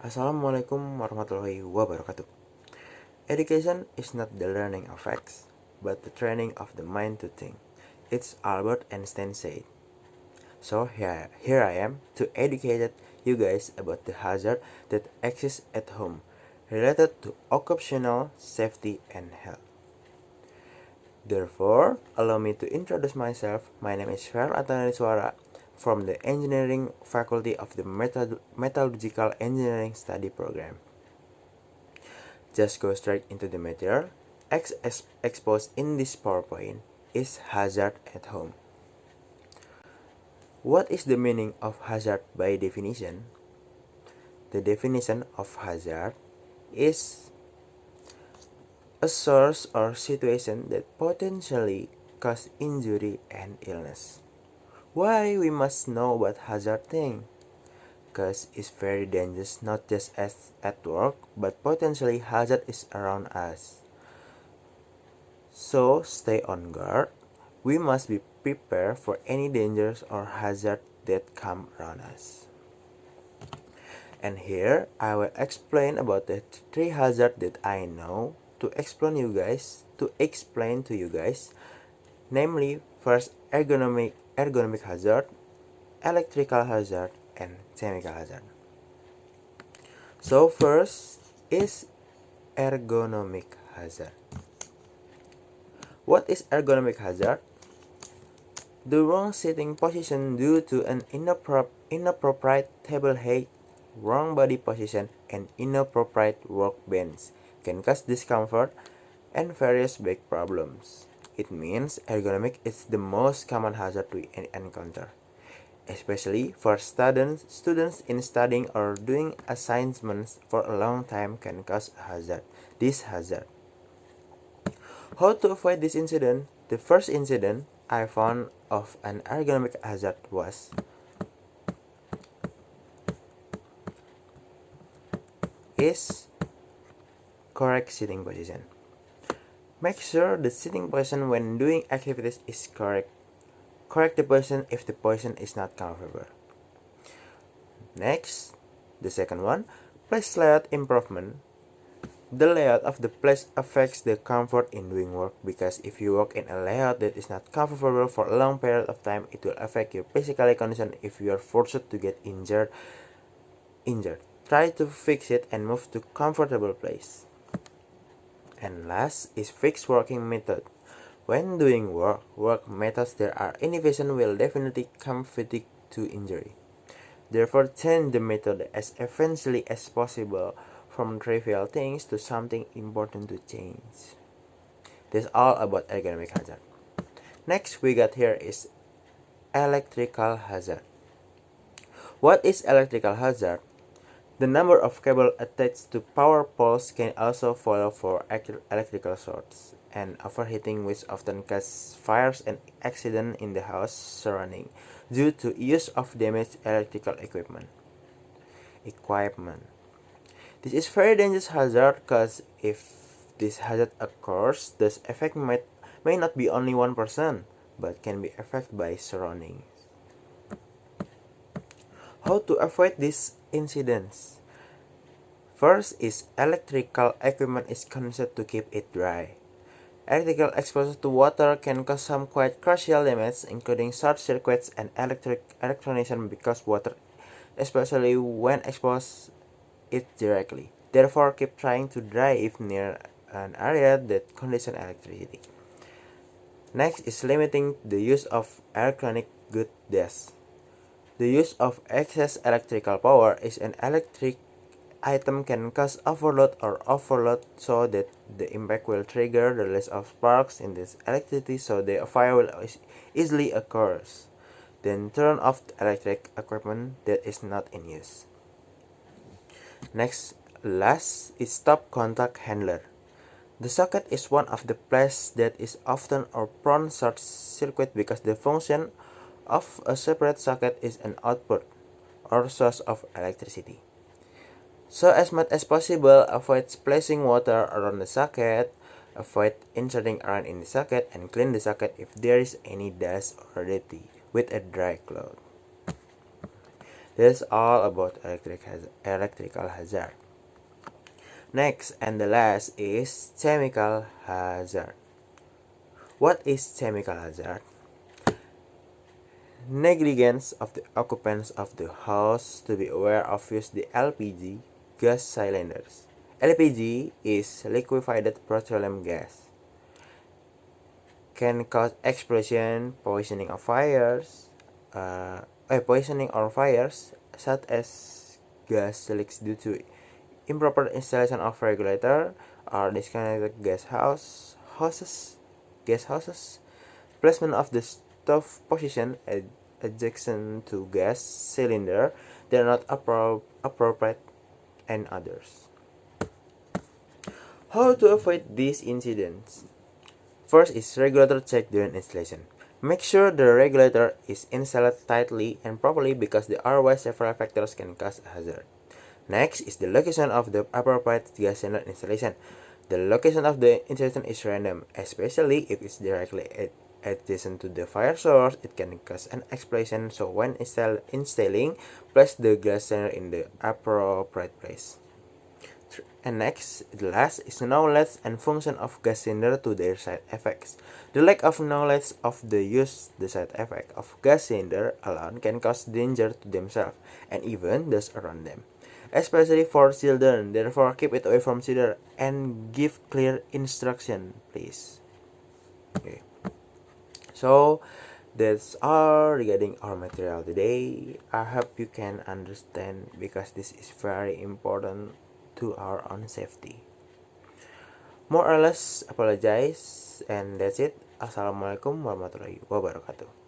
Assalamualaikum warahmatullahi wabarakatuh. Education is not the learning of facts, but the training of the mind to think. It's Albert Einstein said. So here I am to educate you guys about the hazard that exists at home, related to occupational safety and health. Therefore, allow me to introduce myself. My name is Verrel Atha Daniswara from the Engineering Faculty of the Metallurgical Engineering Study Program. Just go straight into the material. Exposed in this PowerPoint is hazard at home. What is the meaning of hazard by definition? The definition of hazard is a source or situation that potentially cause injury and illness. Why we must know about hazard thing? Because it's very dangerous, not just at work, but potentially hazard is around us. So stay on guard. We must be prepared for any dangers or hazard that come around us. And here I will explain about the three hazards that I know to explain to you guys. Namely, first ergonomic hazard, electrical hazard, and chemical hazard. So first is ergonomic hazard. What is ergonomic hazard? The wrong sitting position due to an inappropriate table height, wrong body position, and inappropriate workbench can cause discomfort and various back problems. It means ergonomic is the most common hazard we encounter, especially for students in studying or doing assignments for a long time can cause this hazard. How to avoid this incident? The first incident I found of an ergonomic hazard is correct sitting position. Make sure the sitting position when doing activities is correct. Correct the position if the position is not comfortable. Next, the second one, place layout improvement. The layout of the place affects the comfort in doing work, because if you work in a layout that is not comfortable for a long period of time, it will affect your physical condition if you are forced to get injured. Try to fix it and move to comfortable place. And last is fixed working method. When doing work methods there are innovation will definitely come fatigue to injury. Therefore, change the method as eventually as possible from trivial things to something important to change. That's all about ergonomic hazard. Next we got here is electrical hazard. What is electrical hazard? The number of cable attached to power poles can also follow for electrical shorts and overheating, which often cause fires and accidents in the house surrounding due to use of damaged electrical equipment. This is very dangerous hazard because if this hazard occurs, the effect may not be only one person, but can be affected by surroundings. How to avoid these incidents? First is electrical equipment is considered to keep it dry. Electrical exposure to water can cause some quite crucial damage, including short circuits and electrocution, because water, especially when exposed it directly. Therefore, keep trying to dry if near an area that conditions electricity. Next is limiting the use of electronic goods. The use of excess electrical power is an electric item can cause overload so that the impact will trigger the release of sparks in this electricity, so the fire will easily occur. Then turn off the electric equipment that is not in use. Last is stop contact handler. The socket is one of the places that is often or prone short circuit because the function of a separate socket is an output or source of electricity. So as much as possible, avoid splashing water around the socket, avoid inserting iron in the socket, and clean the socket if there is any dust or dirty with a dry cloth. That's all about electrical hazard. Next and the last is chemical hazard. What is chemical hazard? Negligence of the occupants of the house to be aware of use the LPG gas cylinders. LPG is liquefied petroleum gas. Can cause explosion, poisoning or fires, such as gas leaks due to improper installation of regulator or disconnected gas hoses, placement of the stove position adjacent to gas cylinder that are not appropriate, and others. How to avoid these incidents? First is regulator check during installation. Make sure the regulator is installed tightly and properly because otherwise several factors can cause a hazard. Next is the location of the appropriate gas cylinder installation. The location of the installation is random, especially if it's directly adjacent to the fire source. It can cause an explosion, so when installing, place the gas cylinder in the appropriate place. And next, the last is knowledge and function of gas cylinder to their side effects. The lack of knowledge of the side effect of gas cylinder alone can cause danger to themselves and even those around them, especially for children. Therefore, keep it away from children and give clear instruction, please. Okay. So that's all regarding our material today. I hope you can understand because this is very important to our own safety. More or less apologize, and that's it. Assalamualaikum warahmatullahi wabarakatuh.